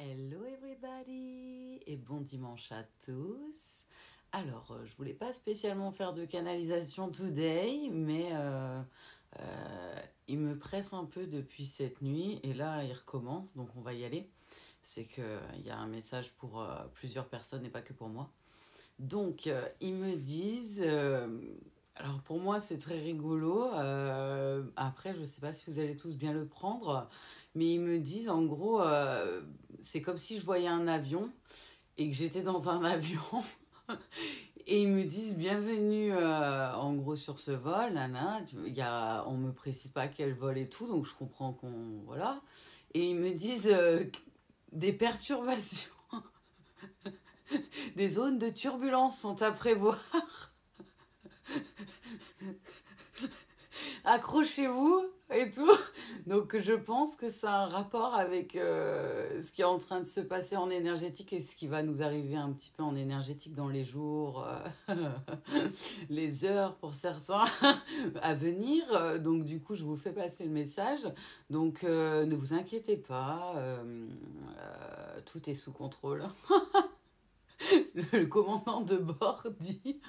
Hello everybody et bon dimanche à tous. Alors, je voulais pas spécialement faire de canalisation today, mais il me presse un peu depuis cette nuit et là il recommence, donc on va y aller. C'est qu'il y a un message pour plusieurs personnes et pas que pour moi. Donc, ils me disent... alors pour moi c'est très rigolo, après je sais pas si vous allez tous bien le prendre, mais ils me disent en gros, c'est comme si je voyais un avion et que j'étais dans un avion et ils me disent bienvenue en gros sur ce vol, nana, on me précise pas quel vol et tout, donc je comprends qu'on... Voilà. Et ils me disent des perturbations, des zones de turbulence sont à prévoir. Accrochez-vous et tout. Donc je pense que ça a un rapport avec ce qui est en train de se passer en énergétique et ce qui va nous arriver un petit peu en énergétique dans les jours, les heures pour certains à venir. Donc du coup, je vous fais passer le message. Donc ne vous inquiétez pas, tout est sous contrôle. Le commandant de bord dit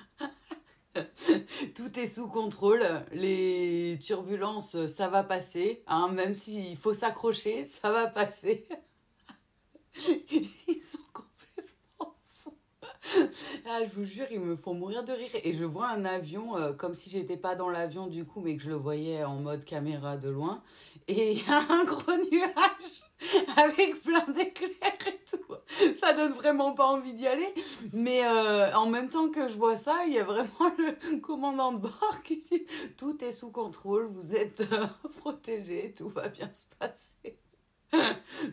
tout est sous contrôle, les turbulences, ça va passer, hein, même s'il faut s'accrocher, ça va passer. Ils sont complètement fous. Ah, je vous jure, ils me font mourir de rire. Et je vois un avion, comme si j'étais pas dans l'avion du coup, mais que je le voyais en mode caméra de loin. Et il y a un gros nuage avec plein d'éclairs et tout. Ça donne vraiment pas envie d'y aller. Mais en même temps que je vois ça, il y a vraiment le commandant de bord qui dit tout est sous contrôle, vous êtes protégés, tout va bien se passer.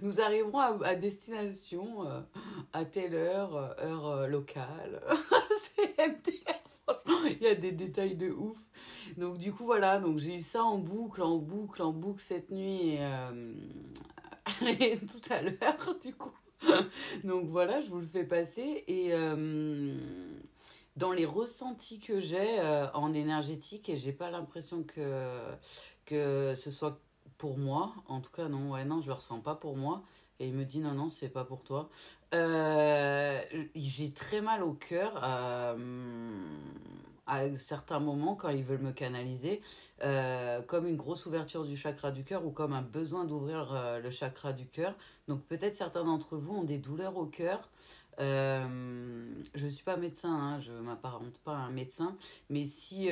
Nous arriverons à destination à telle heure, heure locale. C'est MTR, franchement, il y a des détails de ouf. Donc du coup voilà, donc j'ai eu ça en boucle, en boucle, en boucle cette nuit et tout à l'heure du coup. Donc voilà, je vous le fais passer et dans les ressentis que j'ai en énergétique, et j'ai pas l'impression que ce soit pour moi, en tout cas non, ouais, non, je le ressens pas pour moi, et il me dit non, non, c'est pas pour toi. J'ai très mal au cœur à certains moments quand ils veulent me canaliser, comme une grosse ouverture du chakra du cœur ou comme un besoin d'ouvrir le chakra du cœur. Donc peut-être certains d'entre vous ont des douleurs au cœur. Je ne suis pas médecin, hein, je ne m'apparente pas à un médecin, mais si...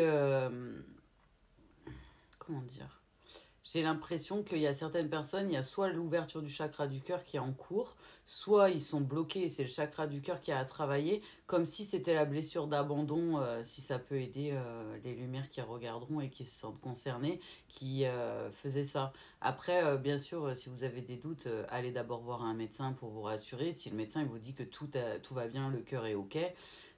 comment dire? J'ai l'impression qu'il y a certaines personnes, il y a soit l'ouverture du chakra du cœur qui est en cours, soit ils sont bloqués et c'est le chakra du cœur qui a à travailler, comme si c'était la blessure d'abandon, si ça peut aider les lumières qui regarderont et qui se sentent concernées, qui faisaient ça. Après, bien sûr, si vous avez des doutes, allez d'abord voir un médecin pour vous rassurer. Si le médecin il vous dit que tout va bien, le cœur est OK,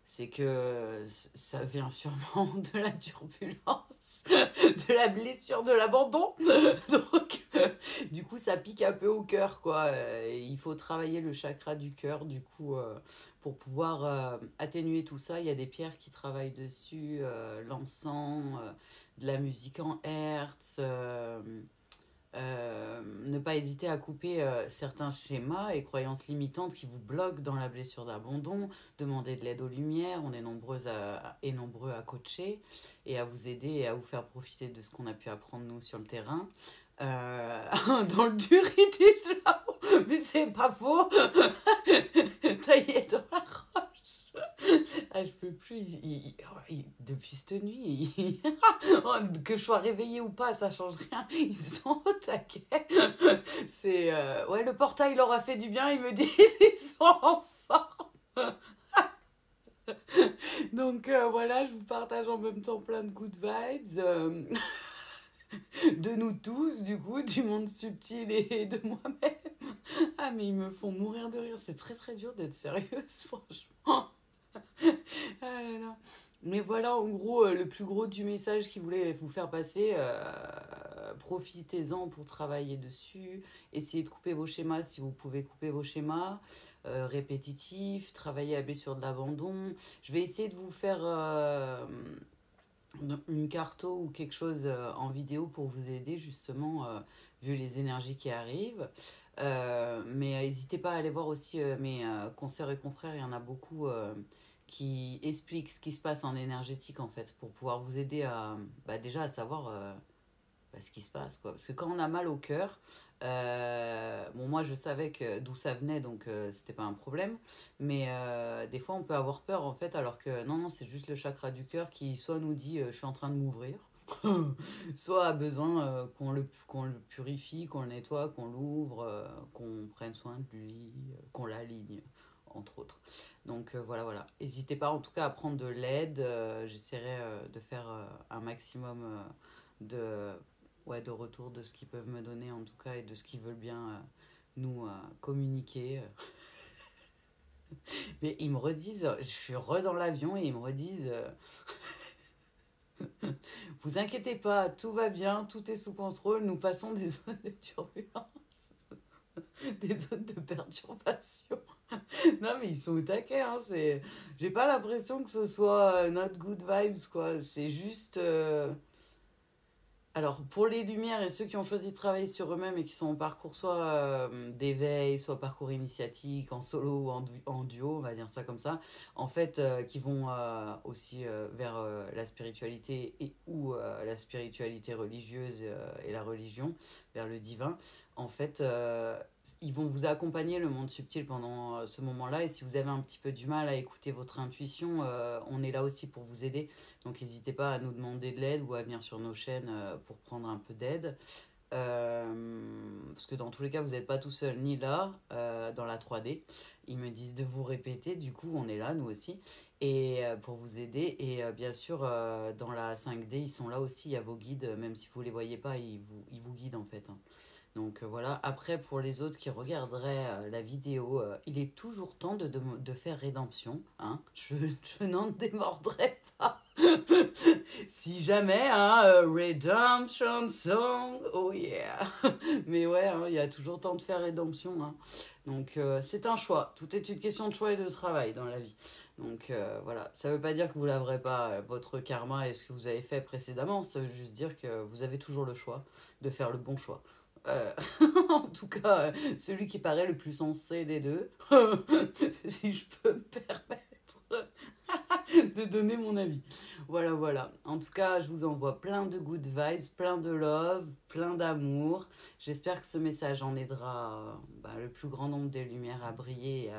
c'est que ça vient sûrement de la turbulence, de la blessure de l'abandon. Donc, du coup, ça pique un peu au cœur, quoi. Il faut travailler le chakra du cœur, du coup, pour pouvoir atténuer tout ça. Il y a des pierres qui travaillent dessus, l'encens, de la musique en hertz. Ne pas hésiter à couper certains schémas et croyances limitantes qui vous bloquent dans la blessure d'abandon, demander de l'aide aux lumières, on est nombreux à coacher et à vous aider et à vous faire profiter de ce qu'on a pu apprendre nous sur le terrain. Dans le dur, ils disent là-haut, mais c'est pas faux, taillé dans la roche. Ah, je peux plus. Depuis cette nuit, que je sois réveillée ou pas, ça change rien. Ils sont au taquet. C'est ouais, le portail leur a fait du bien. Ils me disent ils sont en forme. Donc voilà, je vous partage en même temps plein de good vibes de nous tous, du coup, du monde subtil et de moi-même. Ah mais ils me font mourir de rire. C'est très très dur d'être sérieuse, franchement. Ah là là. Mais voilà, en gros, le plus gros du message qu'il voulait vous faire passer, profitez-en pour travailler dessus, essayez de couper vos schémas si vous pouvez couper vos schémas, répétitifs, travailler à la blessure de l'abandon. Je vais essayer de vous faire une carto ou quelque chose en vidéo pour vous aider justement, vu les énergies qui arrivent. Mais n'hésitez pas à aller voir aussi mes consoeurs et confrères, il y en a beaucoup qui expliquent ce qui se passe en énergétique en fait, pour pouvoir vous aider à bah, déjà à savoir ce qui se passe quoi. Parce que quand on a mal au cœur, bon moi je savais que d'où ça venait donc c'était pas un problème, mais des fois on peut avoir peur en fait alors que non c'est juste le chakra du cœur qui soit nous dit je suis en train de m'ouvrir, soit a besoin qu'on le purifie, qu'on le nettoie, qu'on l'ouvre, qu'on prenne soin de lui, qu'on l'aligne entre autres. Donc voilà. N'hésitez pas en tout cas à prendre de l'aide. J'essaierai de faire un maximum de, ouais, de retour de ce qu'ils peuvent me donner en tout cas et de ce qu'ils veulent bien nous communiquer. Mais ils me redisent, je suis dans l'avion et ils me redisent, vous inquiétez pas, tout va bien, tout est sous contrôle, nous passons des zones de turbulence, des zones de perturbation. Non mais ils sont au taquet, hein, c'est... J'ai pas l'impression que ce soit not good vibes, quoi. C'est juste... Alors, pour les lumières et ceux qui ont choisi de travailler sur eux-mêmes et qui sont en parcours soit d'éveil, soit parcours initiatique, en solo ou en duo, on va dire ça comme ça, en fait, qui vont aussi vers la spiritualité et ou la spiritualité religieuse et la religion, vers le divin, en fait, ils vont vous accompagner le monde subtil pendant ce moment-là. Et si vous avez un petit peu du mal à écouter votre intuition, on est là aussi pour vous aider. Donc n'hésitez pas à nous demander de l'aide ou à venir sur nos chaînes pour prendre un peu d'aide. Parce que dans tous les cas, vous n'êtes pas tout seul ni là, dans la 3D. Ils me disent de vous répéter, du coup, on est là, nous aussi, et pour vous aider. Et bien sûr, dans la 5D, ils sont là aussi, il y a vos guides, même si vous ne les voyez pas, ils vous guident en fait, hein. Donc voilà, après pour les autres qui regarderaient la vidéo, il est toujours temps de faire rédemption, hein. Je n'en démordrai pas. Si jamais, hein, Redemption Song, oh yeah. Mais ouais, hein, il y a toujours temps de faire rédemption, hein. Donc c'est un choix, tout est une question de choix et de travail dans la vie. Donc voilà, ça veut pas dire que vous laverez pas votre karma et ce que vous avez fait précédemment, ça veut juste dire que vous avez toujours le choix de faire le bon choix. Euh, en tout cas, celui qui paraît le plus sensé des deux, si je peux me permettre de donner mon avis. Voilà. En tout cas, je vous envoie plein de good vibes, plein de love, plein d'amour. J'espère que ce message en aidera le plus grand nombre de lumières à briller et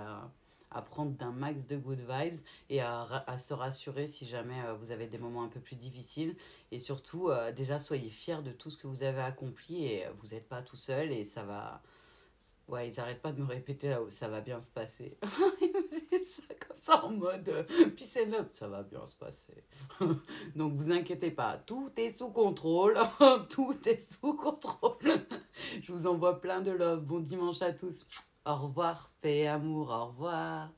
à prendre d'un max de good vibes et à se rassurer si jamais vous avez des moments un peu plus difficiles. Et surtout, déjà, soyez fiers de tout ce que vous avez accompli et vous n'êtes pas tout seul et ça va... Ouais, ils arrêtent pas de me répéter là, ça va bien se passer. Ils me disent ça comme ça en mode peace and love, ça va bien se passer. Donc vous inquiétez pas, tout est sous contrôle, tout est sous contrôle. Je vous envoie plein de love, bon dimanche à tous. Au revoir, paix et amour, au revoir.